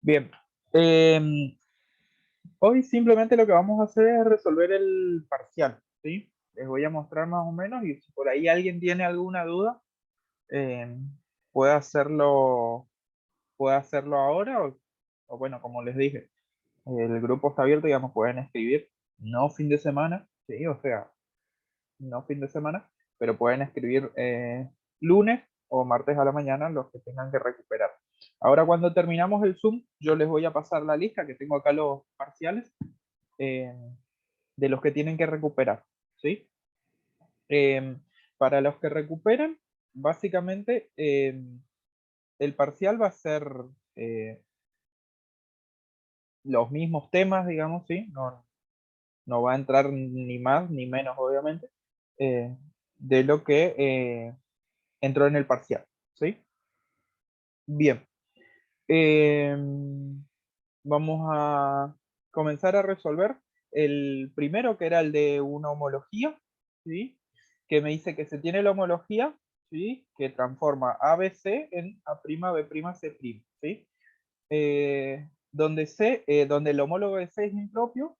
Bien. Hoy simplemente lo que vamos a hacer es resolver el parcial, ¿sí? Les voy a mostrar más o menos y si por ahí alguien tiene alguna duda, em, puede hacerlo, puede hacerlo ahora o bueno, como les dije, el grupo está abierto, digamos, pueden escribir, no fin de semana, ¿sí? O sea, no fin de semana, pero pueden escribir lunes o martes a la mañana los que tengan que recuperar. Ahora cuando terminamos el Zoom, yo les voy a pasar la lista, que tengo acá los parciales, eh, de los que tienen que recuperar, ¿sí? Eh, para los que recuperan, básicamente el parcial va a ser eh, los mismos temas, digamos, ¿sí? No va a entrar ni más ni menos, obviamente, eh, de lo que entró en el parcial, ¿sí? Bien. Eh, Vamos a comenzar a resolver el primero, que era el de una homología, ¿sí? Que me dice que se tiene la homología, ¿sí? Que transforma ABC en A'B'C', ¿sí? Donde el homólogo de C es impropio,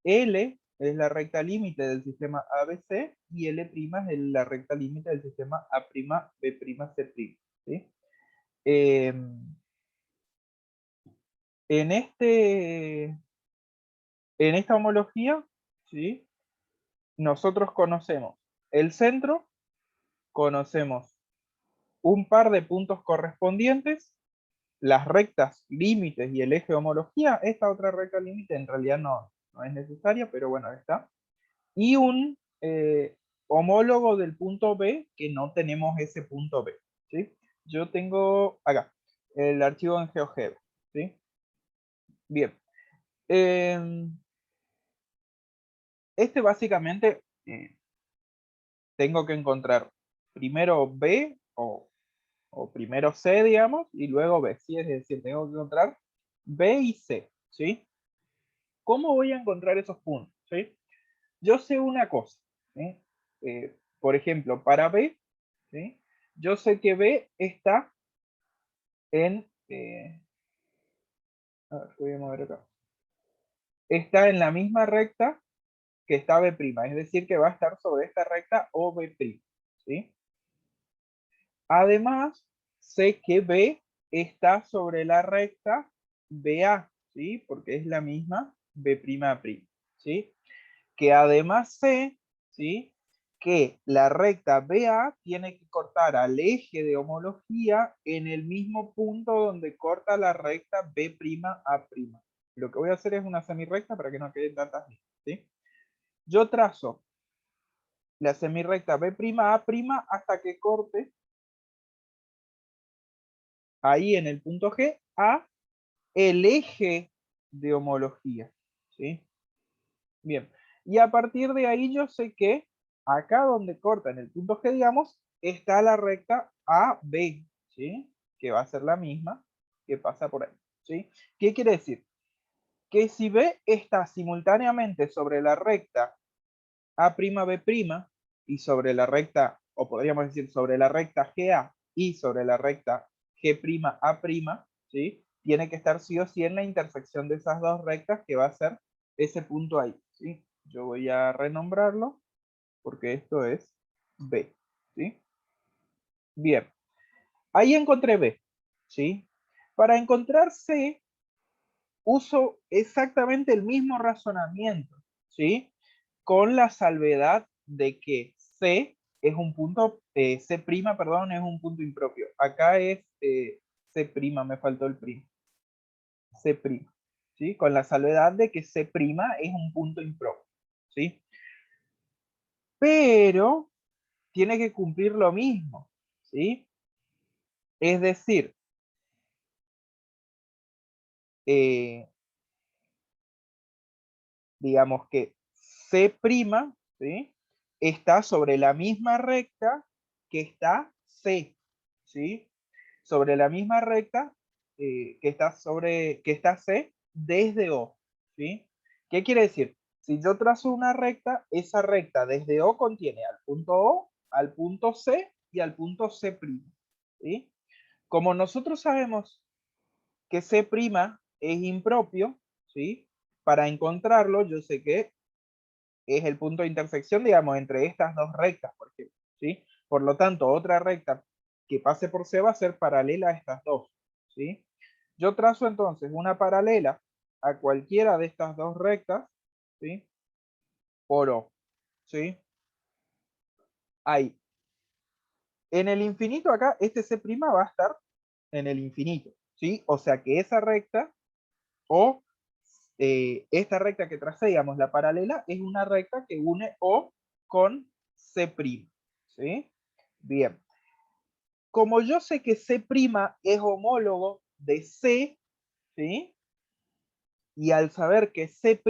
L es la recta límite del sistema ABC y L' es la recta límite del sistema A'B'C', ¿sí? Eh, en en esta homología, ¿sí? Nosotros conocemos el centro, conocemos un par de puntos correspondientes, las rectas límites y el eje de homología. Esta otra recta límite en realidad no es necesaria, pero bueno, está. Y un homólogo del punto B que no tenemos ese punto B, ¿sí? Yo tengo acá el archivo en GeoGebra, ¿sí? Bien. Eh, básicamente tengo que encontrar primero B o primero C, digamos, y luego B, ¿sí? Es decir, tengo que encontrar B y C, ¿sí? ¿Cómo voy a encontrar esos puntos? ¿Sí? Yo sé una cosa, ¿sí? Por ejemplo, para B, ¿sí? Yo sé que B está en, a ver, voy a mover acá, está en la misma recta que está B', es decir, que va a estar sobre esta recta o B', ¿sí? Además, sé que B está sobre la recta BA, ¿sí? Porque es la misma B'', ¿sí? Que además sé, ¿sí? Que la recta BA tiene que cortar al eje de homología en el mismo punto donde corta la recta B'A'. Lo que voy a hacer es una semirrecta para que no queden tantas líneas, ¿sí? Yo trazo la semirrecta B'A' hasta que corte ahí en el punto G a el eje de homología, ¿sí? Bien, y a partir de ahí yo sé que acá donde corta en el punto G, digamos, está la recta AB, ¿sí? Que va a ser la misma que pasa por ahí, ¿sí? ¿Qué quiere decir? Que si B está simultáneamente sobre la recta A'B' y sobre la recta, o podríamos decir sobre la recta GA y sobre la recta G'A', ¿sí? Tiene que estar sí o sí en la intersección de esas dos rectas que va a ser ese punto ahí, ¿sí? Yo voy a renombrarlo porque esto es B, ¿sí? Bien, ahí encontré B, ¿sí? Para encontrar C, uso exactamente el mismo razonamiento, ¿sí? Con la salvedad de que C es un punto, C', perdón, es un punto impropio. Acá es C', me faltó el primo. C', ¿sí? Con la salvedad de que C' es un punto impropio, ¿sí? Pero tiene que cumplir lo mismo, ¿sí? Es decir, eh, digamos que C', ¿sí? Está sobre la misma recta que está C, ¿sí? Sobre la misma recta que está C desde O, ¿sí? ¿Qué quiere decir? Si yo trazo una recta, esa recta desde O contiene al punto O, al punto C y al punto C', ¿sí? Como nosotros sabemos que C' es impropio, ¿sí? Para encontrarlo, yo sé que es el punto de intersección, digamos, entre estas dos rectas, por ejemplo, ¿sí? Por lo tanto, otra recta que pase por C va a ser paralela a estas dos, ¿sí? Yo trazo entonces una paralela a cualquiera de estas dos rectas, ¿sí? Por O, ¿sí? Ahí. En el infinito acá, este C' va a estar en el infinito, ¿sí? O sea que esa recta o esta recta que tracé, digamos, la paralela, es una recta que une O con C', ¿sí? Bien. Como yo sé que C' es homólogo de C, ¿sí? Y al saber que C'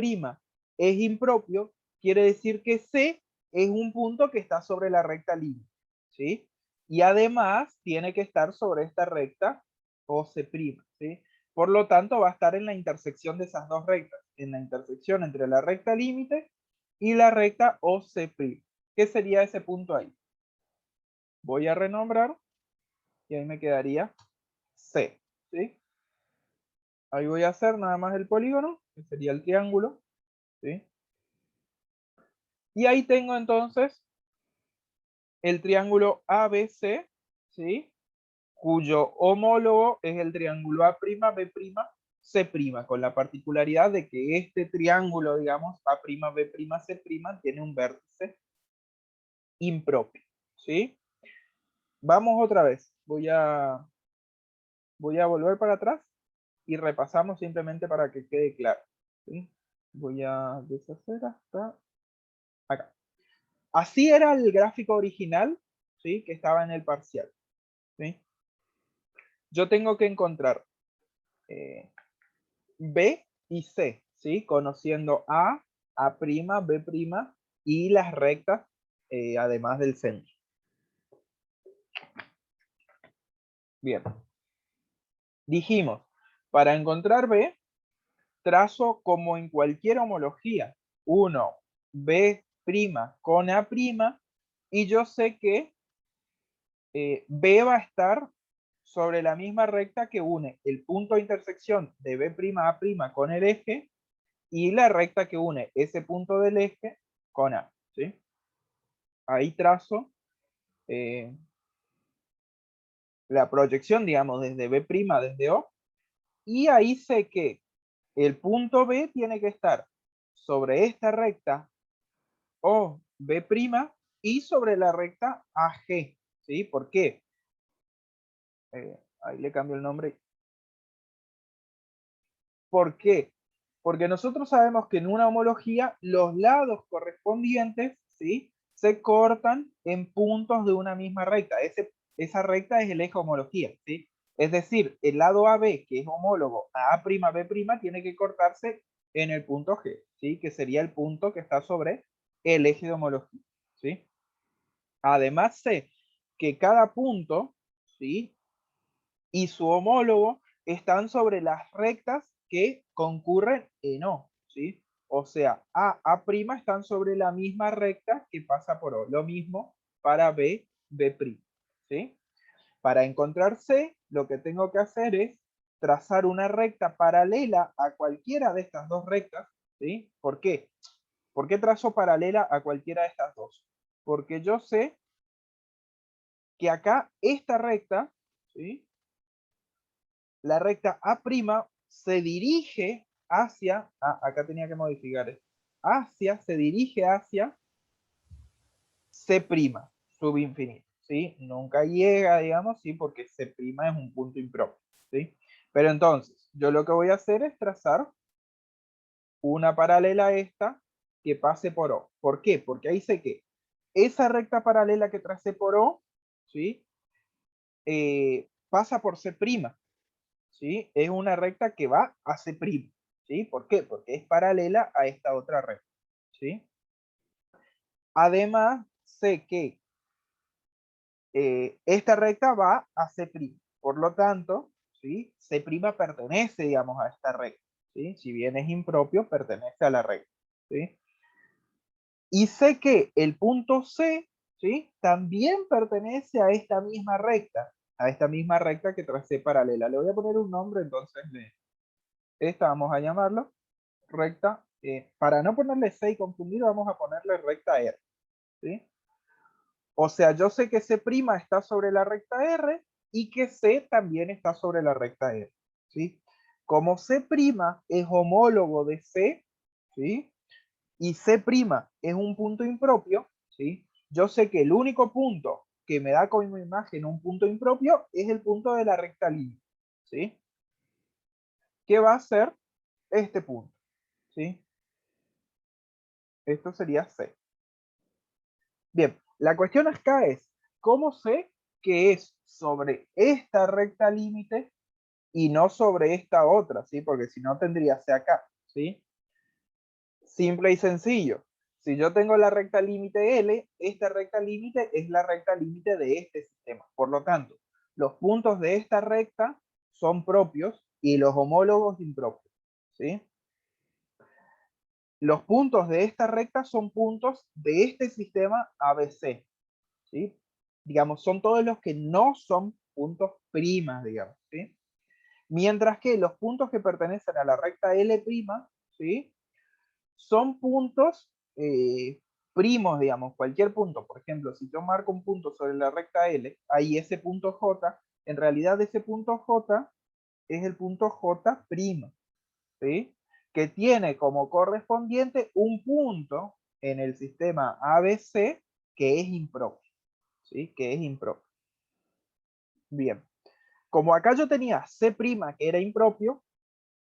es impropio, quiere decir que C es un punto que está sobre la recta límite, ¿sí? Y además tiene que estar sobre esta recta OC', ¿sí? Por lo tanto, va a estar en la intersección de esas dos rectas, en la intersección entre la recta límite y la recta OC'. ¿Qué sería ese punto ahí? Voy a renombrar y ahí me quedaría C, ¿sí? Ahí voy a hacer nada más el polígono, que sería el triángulo, ¿sí? Y ahí tengo entonces el triángulo ABC, ¿sí? Cuyo homólogo es el triángulo A', B', C', con la particularidad de que este triángulo, digamos, A', B', C', tiene un vértice impropio, ¿sí? Vamos otra vez. Voy a volver para atrás y repasamos simplemente para que quede claro, ¿sí? Voy a deshacer hasta acá. Así era el gráfico original, ¿sí? Que estaba en el parcial, ¿sí? Yo tengo que encontrar B y C, ¿sí? Conociendo A', B' y las rectas, además del centro. Bien. Dijimos, para encontrar B, trazo como en cualquier homología, 1, B' con A', y yo sé que B va a estar sobre la misma recta que une el punto de intersección de B' A' con el eje y la recta que une ese punto del eje con A, ¿sí? Ahí trazo la proyección, digamos, desde B', desde O, y ahí sé que el punto B tiene que estar sobre esta recta O, B' y sobre la recta AG, ¿sí? ¿Por qué? Ahí le cambio el nombre. ¿Por qué? Porque nosotros sabemos que en una homología los lados correspondientes, ¿sí? Se cortan en puntos de una misma recta. Esa recta es el eje homología, ¿sí? Es decir, el lado AB, que es homólogo a A', B', tiene que cortarse en el punto G, ¿sí? Que sería el punto que está sobre el eje de homología, ¿sí? Además sé que cada punto, ¿sí? Y su homólogo están sobre las rectas que concurren en O, ¿sí? O sea, A' están sobre la misma recta que pasa por O. Lo mismo para B', ¿sí? Para encontrar C, lo que tengo que hacer es trazar una recta paralela a cualquiera de estas dos rectas, ¿sí? ¿Por qué? ¿Por qué trazo paralela a cualquiera de estas dos? Porque yo sé que acá esta recta, ¿sí? La recta A' se dirige hacia, acá tenía que modificar esto, se dirige hacia C', subinfinito, ¿sí? Nunca llega, digamos, ¿sí? Porque C' es un punto impropio, ¿sí? Pero entonces, yo lo que voy a hacer es trazar una paralela a esta que pase por O. ¿Por qué? Porque ahí sé que esa recta paralela que tracé por O, ¿sí? Pasa por C', ¿sí? Es una recta que va a C', ¿sí? ¿Por qué? Porque es paralela a esta otra recta, ¿sí? Además, sé que esta recta va a C', por lo tanto, ¿sí? C' pertenece, digamos, a esta recta, ¿sí? Si bien es impropio, pertenece a la recta, ¿sí? Y sé que el punto C, ¿sí? También pertenece a esta misma recta, a esta misma recta que tracé paralela. Le voy a poner un nombre, entonces esta vamos a llamarlo recta, para no ponerle C y confundir, vamos a ponerle recta R, ¿sí? O sea, yo sé que C' está sobre la recta R y que C también está sobre la recta R, ¿sí? Como C' es homólogo de C, ¿sí? Y C' es un punto impropio, ¿sí? Yo sé que el único punto que me da como imagen un punto impropio es el punto de la recta límite, ¿sí? ¿Qué va a ser este punto? ¿Sí? Esto sería C. Bien, la cuestión acá es, ¿cómo sé que es sobre esta recta límite y no sobre esta otra? ¿Sí? Porque si no tendría C acá, ¿sí? Simple y sencillo. Si yo tengo la recta límite L, esta recta límite es la recta límite de este sistema. Por lo tanto, los puntos de esta recta son propios y los homólogos impropios, ¿sí? Los puntos de esta recta son puntos de este sistema ABC, ¿sí? Digamos, son todos los que no son puntos primas, digamos, ¿sí? Mientras que los puntos que pertenecen a la recta L', ¿sí? Son puntos primos, digamos, cualquier punto. Por ejemplo, si yo marco un punto sobre la recta L, ahí ese punto J, en realidad ese punto J es el punto J', ¿sí? Que tiene como correspondiente un punto en el sistema ABC que es impropio, ¿sí? Que es impropio. Bien, como acá yo tenía C' que era impropio,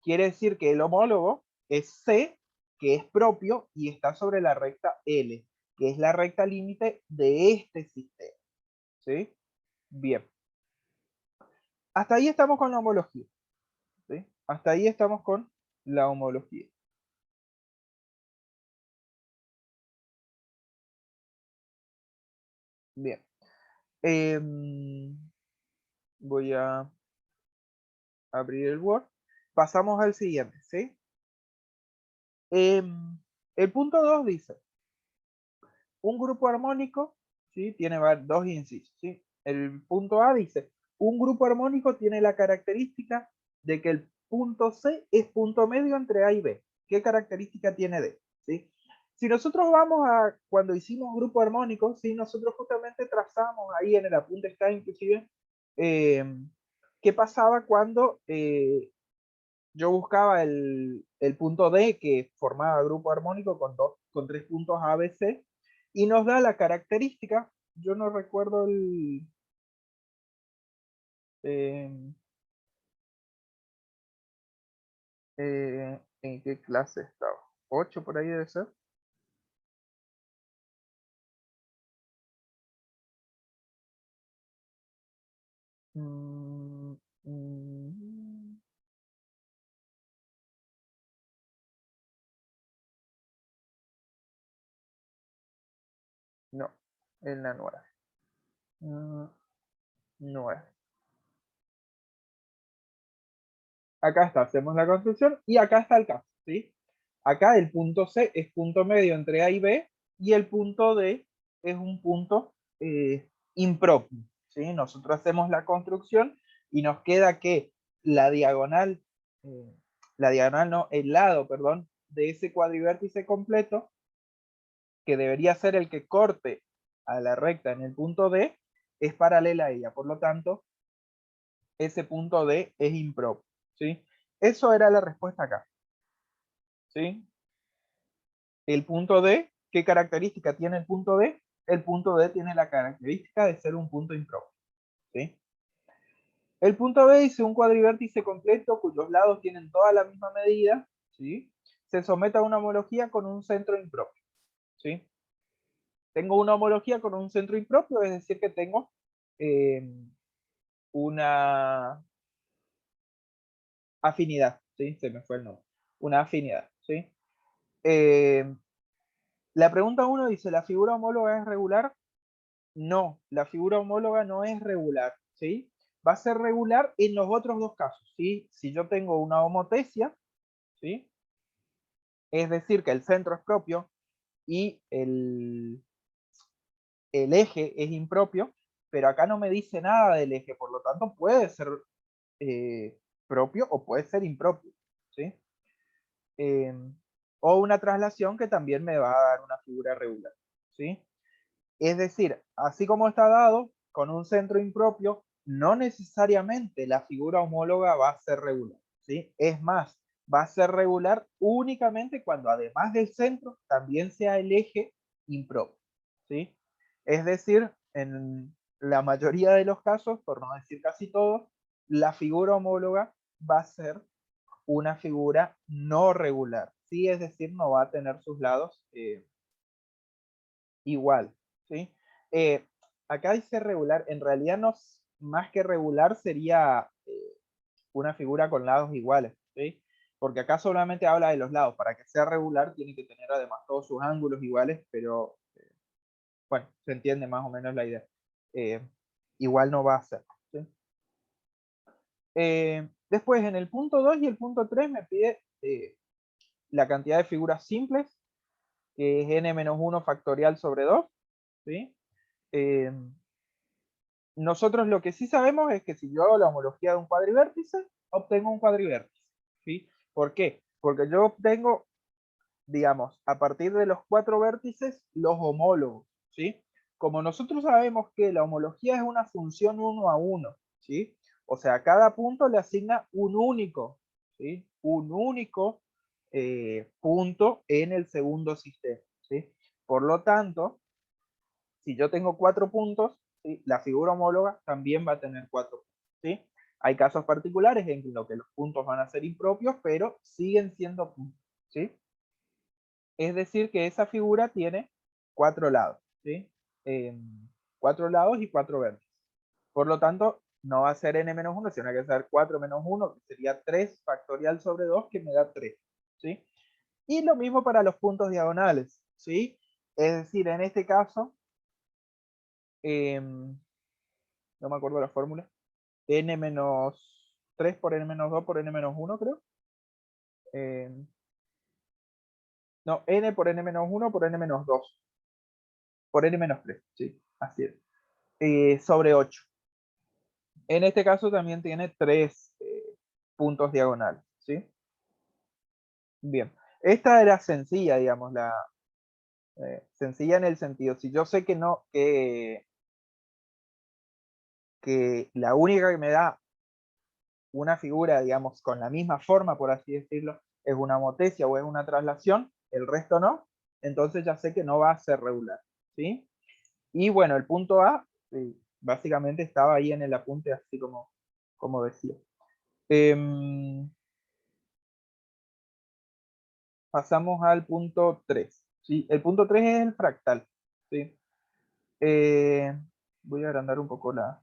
quiere decir que el homólogo es C, que es propio y está sobre la recta L, que es la recta límite de este sistema, ¿sí? Bien, hasta ahí estamos con la homología, ¿sí? Hasta ahí estamos con la homología. Bien, voy a abrir el Word. Pasamos al siguiente, ¿sí? El punto 2 dice, un grupo armónico, ¿sí? Tiene dos incisos, ¿sí? El punto A dice, un grupo armónico tiene la característica de que el punto C es punto medio entre A y B. ¿Qué característica tiene D? ¿Sí? Si nosotros vamos a cuando hicimos grupo armónico, ¿sí? Nosotros justamente trazamos ahí en el apunte está inclusive qué pasaba cuando yo buscaba el punto D que formaba grupo armónico con tres puntos A, B, C y nos da la característica, yo no recuerdo eh, en qué clase estaba, 8 por ahí debe ser. Mm, mm, no, en la 9. Mm, 9. Acá está, hacemos la construcción y acá está el caso, ¿sí? Acá el punto C es punto medio entre A y B y el punto D es un punto impropio, ¿sí? Nosotros hacemos la construcción y nos queda que la diagonal, eh, la diagonal no, el lado, perdón, de ese cuadrivértice completo, que debería ser el que corte a la recta en el punto D, es paralela a ella. Por lo tanto, ese punto D es impropio, ¿sí? Eso era la respuesta acá, ¿sí? El punto D, ¿qué característica tiene el punto D? El punto D tiene la característica de ser un punto impropio, ¿sí? El punto B dice un cuadrivértice completo cuyos lados tienen toda la misma medida, ¿sí? Se somete a una homología con un centro impropio, ¿sí? Tengo una homología con un centro impropio, es decir, que tengo eh, una afinidad, ¿sí? Se me fue el nombre. Una afinidad, ¿sí? Eh, la pregunta 1 dice, ¿la figura homóloga es regular? No, la figura homóloga no es regular, ¿sí? Va a ser regular en los otros dos casos, ¿sí? Si yo tengo una homotesia, ¿sí? Es decir, que el centro es propio y el eje es impropio, pero acá no me dice nada del eje, por lo tanto puede ser propio o puede ser impropio, ¿sí? O una traslación que también me va a dar una figura regular, ¿sí? Es decir, así como está dado, con un centro impropio, no necesariamente la figura homóloga va a ser regular, ¿sí? Es más, va a ser regular únicamente cuando además del centro también sea el eje impropio, ¿sí? Es decir, en la mayoría de los casos, por no decir casi todos, la figura homóloga va a ser una figura no regular, ¿sí? Es decir, no va a tener sus lados igual, ¿sí? Eh, Acá dice regular, en realidad no, más que regular sería una figura con lados iguales, ¿sí? Porque acá solamente habla de los lados, para que sea regular tiene que tener además todos sus ángulos iguales, pero bueno, se entiende más o menos la idea. Eh, Igual no va a ser, ¿sí? Después en el punto 2 y el punto 3 me pide la cantidad de figuras simples, que es n-1 factorial sobre 2, ¿sí? Eh, Nosotros lo que sí sabemos es que si yo hago la homología de un cuadrivértice, obtengo un cuadrivértice, ¿sí? ¿Por qué? Porque yo obtengo, digamos, a partir de los 4 vértices, los homólogos, ¿sí? Como nosotros sabemos que la homología es una función 1 a 1, ¿sí? O sea, a cada punto le asigna un único, ¿sí? Un único punto en el segundo sistema, ¿sí? Por lo tanto, si yo tengo 4 puntos, ¿sí? La figura homóloga también va a tener 4 puntos, ¿sí? Hay casos particulares en los que los puntos van a ser impropios, pero siguen siendo puntos, ¿sí? Es decir, que esa figura tiene 4 lados, ¿sí? 4 lados y 4 vértices. Por lo tanto, no va a ser n-1, sino que ser 4 menos 1, que sería 3 factorial sobre 2, que me da 3, ¿sí? Y lo mismo para los puntos diagonales, ¿sí? Es decir, en este caso, no me acuerdo la fórmula, n-3 por n-2 por n-1, creo. Eh, no, n por n-1 por n-2 por n-3, sí, así es. Sobre 8. En este caso también tiene 3 puntos diagonales, ¿sí? Bien. Esta era sencilla, digamos, sencilla en el sentido, si yo sé que no, que la única que me da una figura, digamos, con la misma forma, por así decirlo, es una motesia o es una traslación, el resto no, entonces ya sé que no va a ser regular, ¿sí? Y bueno, el punto A, básicamente estaba ahí en el apunte, así como decía. Pasamos al punto 3, ¿sí? El punto 3 es el fractal, ¿sí? Eh, Voy a agrandar un poco la...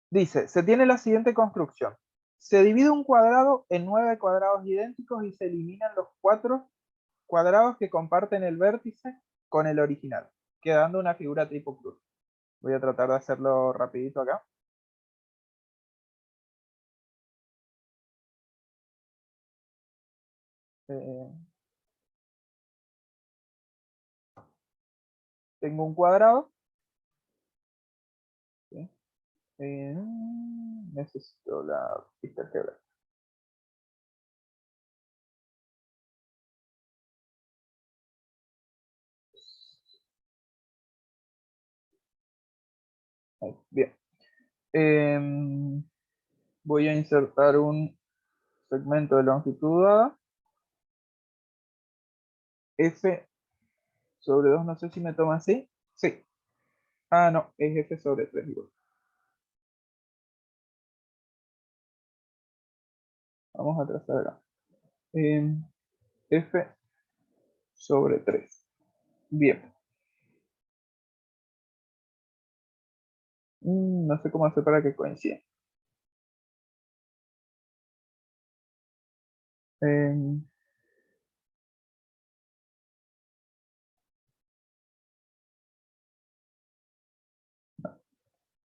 Dice, se tiene la siguiente construcción. Se divide un cuadrado en 9 cuadrados idénticos y se eliminan los 4 cuadrados que comparten el vértice con el original, quedando una figura tipo cruz. Voy a tratar de hacerlo rapidito acá. Eh, Tengo un cuadrado, ¿sí? Eh, Necesito la pista algebraica. Bien. Voy a insertar un segmento de longitud dada. F sobre 2, no sé si me toma así. Sí. Ah, no, es F sobre 3 igual. Vamos a trazar acá. F sobre 3. Bien. No sé cómo hacer para que coincida. Em,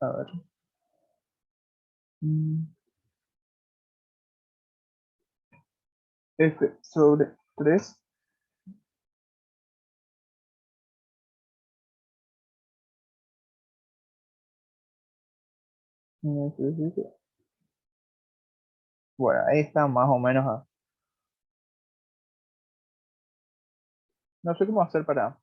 a ver. Mm, F sobre 3 Necesito. Bueno, ahí está más o menos. No sé cómo hacer para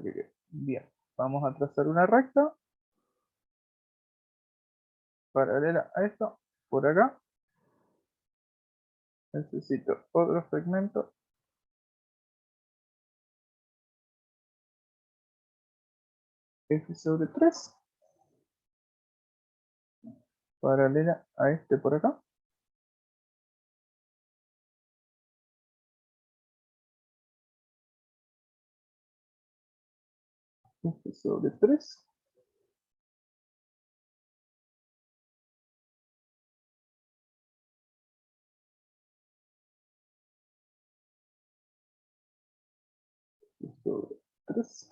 que quede. Bien, vamos a trazar una recta paralela a esto. Por acá necesito otro segmento f/3 paralela a este por acá. f/3. f/3.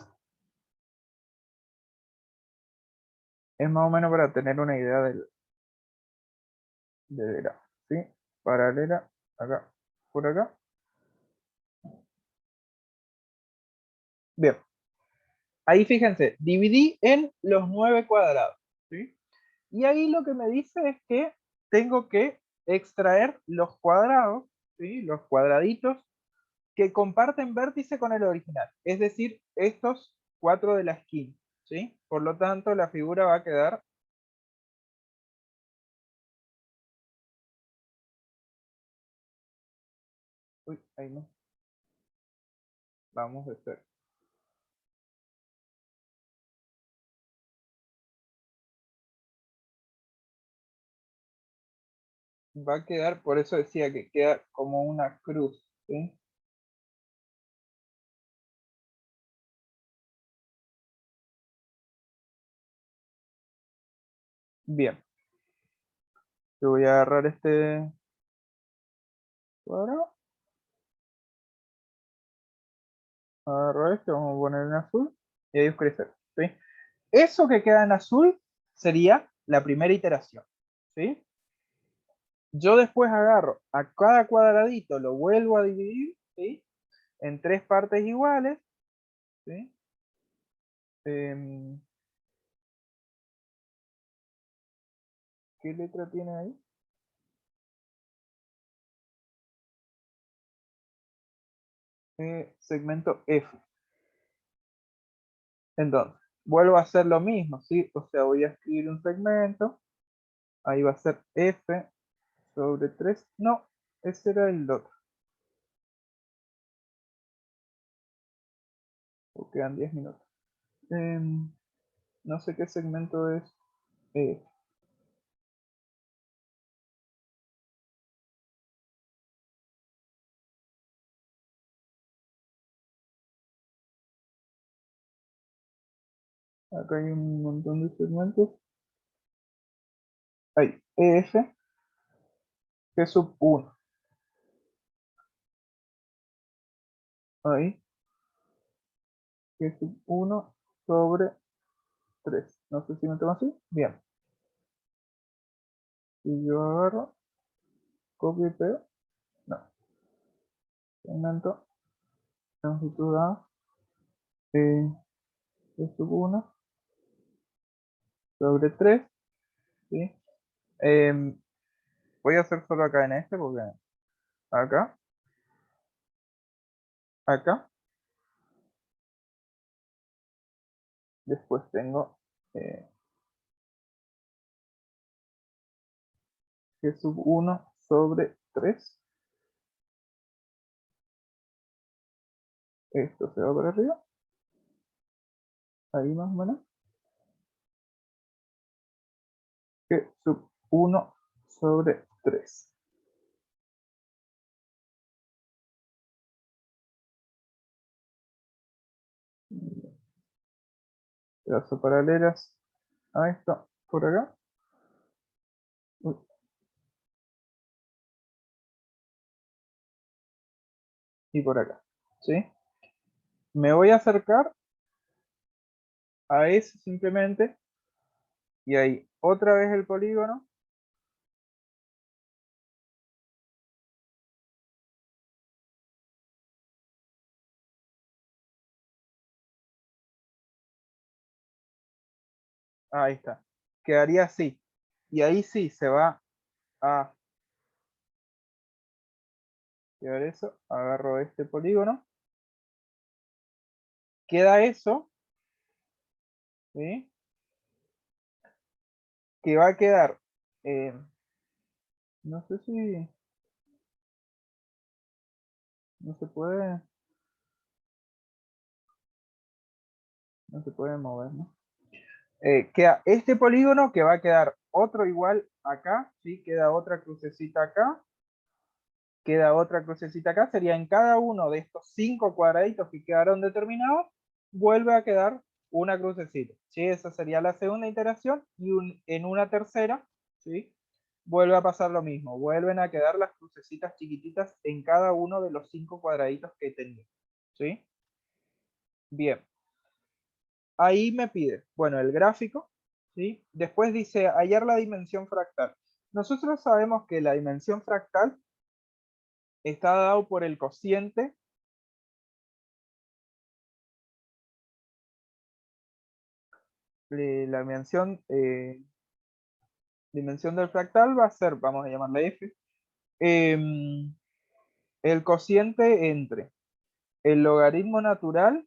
Es más o menos para tener una idea de la, ¿sí? Paralela acá, por acá. Bien, ahí fíjense, dividí en los 9 cuadrados, ¿sí? Y ahí lo que me dice es que tengo que extraer los cuadrados, ¿sí? Los cuadraditos que comparten vértice con el original, es decir, estos 4 de la esquina, ¿sí? Por lo tanto, la figura va a quedar. Uy, ahí no. Vamos a hacer. Va a quedar, por eso decía que queda como una cruz, ¿sí? Bien, yo voy a agarrar este cuadrado, agarro este, vamos a poner en azul y ahí oscurecer, ¿sí? Eso que queda en azul sería la primera iteración, ¿sí? Yo después agarro a cada cuadradito, lo vuelvo a dividir, ¿sí? En 3 partes iguales, ¿sí? Em, ¿Qué letra tiene ahí? Segmento F. Entonces, vuelvo a hacer lo mismo, ¿sí? O sea, voy a escribir un segmento, ahí va a ser f/3. No, ese era el otro. O quedan 10 minutos. Em, no sé qué segmento es. eh, Acá hay un montón de segmentos. Ahí, EF, G sub 1. Ahí, G sub 1 sobre 3. No sé si me tengo así. Bien. Si yo agarro, copio y pego. No. Segmento, longitud A, G sub 1 sobre 3. ¿Sí? Em, Voy a hacer solo acá en este porque acá, acá, después tengo eh, G sub 1 sobre 3. Esto se va para arriba, ahí más o menos. G sub 1 sobre 3. Trazo paralelas a esto por acá. Uy, y por acá. ¿Sí? Me voy a acercar a ese simplemente y ahí otra vez el polígono. Ahí está. Quedaría así. Y ahí sí se va a quedar eso. Agarro este polígono. Queda eso. ¿Sí? Que va a quedar. No sé si. No se puede. No se puede mover, ¿no? Queda este polígono que va a quedar otro igual acá. ¿Sí? Queda otra crucecita acá. Queda otra crucecita acá. Sería en cada uno de estos 5 cuadraditos que quedaron determinados. Vuelve a quedar una crucecita. ¿Sí? Esa sería la segunda iteración. Y en una tercera, ¿sí? Vuelve a pasar lo mismo. Vuelven a quedar las crucecitas chiquititas en cada uno de los 5 cuadraditos que tenía. ¿Sí? Bien. Ahí me pide, bueno, el gráfico. ¿Sí? Después dice hallar la dimensión fractal. Nosotros sabemos que la dimensión fractal está dado por el cociente la dimensión del fractal va a ser, vamos a llamarla F, el cociente entre el logaritmo natural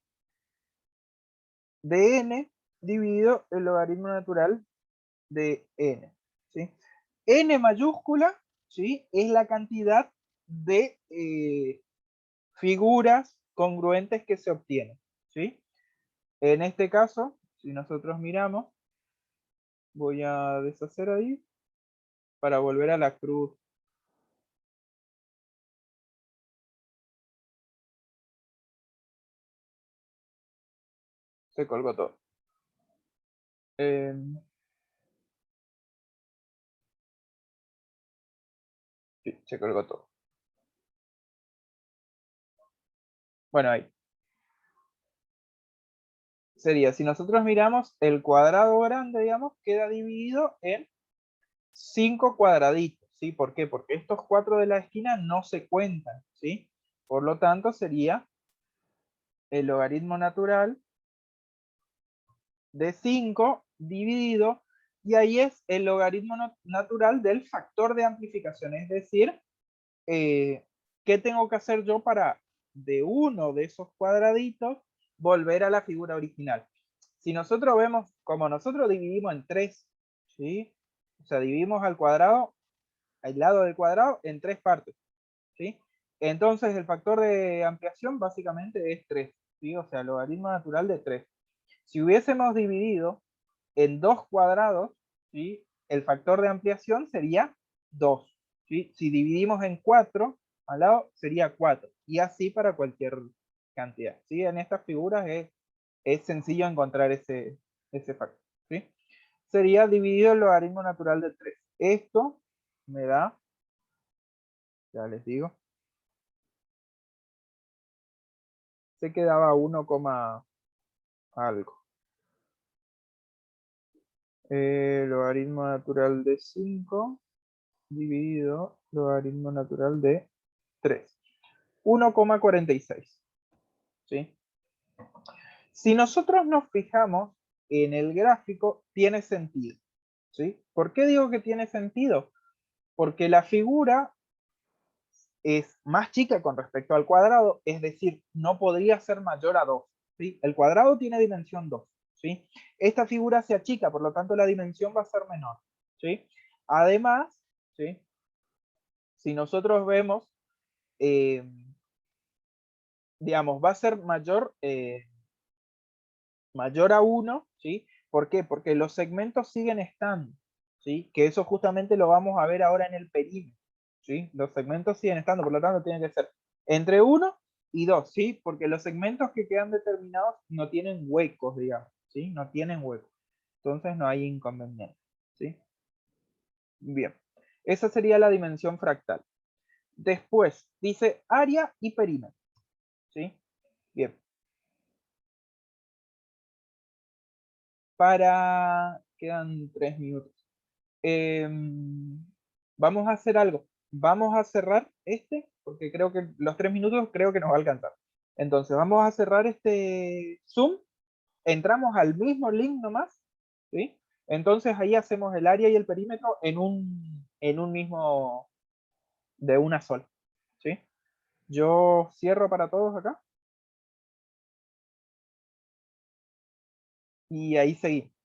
de n dividido el logaritmo natural de n. ¿Sí? N mayúscula, ¿sí? Es la cantidad de figuras congruentes que se obtienen. ¿Sí? En este caso, si nosotros miramos, voy a deshacer ahí para volver a la cruz. Se colgó todo. Sí, se colgó todo. Bueno, ahí. Sería, si nosotros miramos, el cuadrado grande, digamos, queda dividido en 5 cuadraditos, ¿sí? ¿Por qué? Porque estos 4 de la esquina no se cuentan, ¿sí? Por lo tanto, sería el logaritmo natural de 5 dividido, y ahí es el logaritmo natural del factor de amplificación, es decir, ¿qué tengo que hacer yo para de uno de esos cuadraditos volver a la figura original? Si nosotros vemos, como nosotros dividimos en 3, ¿sí? O sea, dividimos al cuadrado, al lado del cuadrado, en 3 partes, ¿sí? Entonces el factor de ampliación básicamente es 3, ¿sí? O sea, logaritmo natural de 3. Si hubiésemos dividido en 2 cuadrados, ¿sí? El factor de ampliación sería 2. ¿Sí? Si dividimos en 4, al lado sería 4. Y así para cualquier cantidad. ¿Sí? En estas figuras es sencillo encontrar ese factor. ¿Sí? Sería dividido el logaritmo natural de 3. Esto me da, ya les digo, se quedaba 1, algo. Logaritmo natural de 5 dividido logaritmo natural de 3. 1,46. ¿Sí? Si nosotros nos fijamos en el gráfico, tiene sentido. ¿Sí? ¿Por qué digo que tiene sentido? Porque la figura es más chica con respecto al cuadrado, es decir, no podría ser mayor a 2. ¿Sí? El cuadrado tiene dimensión 2. ¿Sí? Esta figura se achica, por lo tanto la dimensión va a ser menor. ¿Sí? Además, ¿sí? Si nosotros vemos, digamos, va a ser mayor a 1, ¿sí? ¿Por qué? Porque los segmentos siguen estando, ¿sí? Que eso justamente lo vamos a ver ahora en el perímetro, ¿sí? Los segmentos siguen estando, por lo tanto tiene que ser entre 1 y 2, ¿sí? Porque los segmentos que quedan determinados no tienen huecos, digamos, ¿sí? No tienen huecos. Entonces no hay inconveniente, ¿sí? Bien. Esa sería la dimensión fractal. Después dice área y perímetro, ¿sí? Bien. Quedan 3 minutos. Vamos a hacer algo. Vamos a cerrar porque creo que los 3 minutos creo que nos va a alcanzar. Entonces, vamos a cerrar este Zoom. Entramos al mismo link nomás, ¿sí? Entonces ahí hacemos el área y el perímetro en un mismo, de una sola, ¿sí? Yo cierro para todos acá. Y ahí seguimos.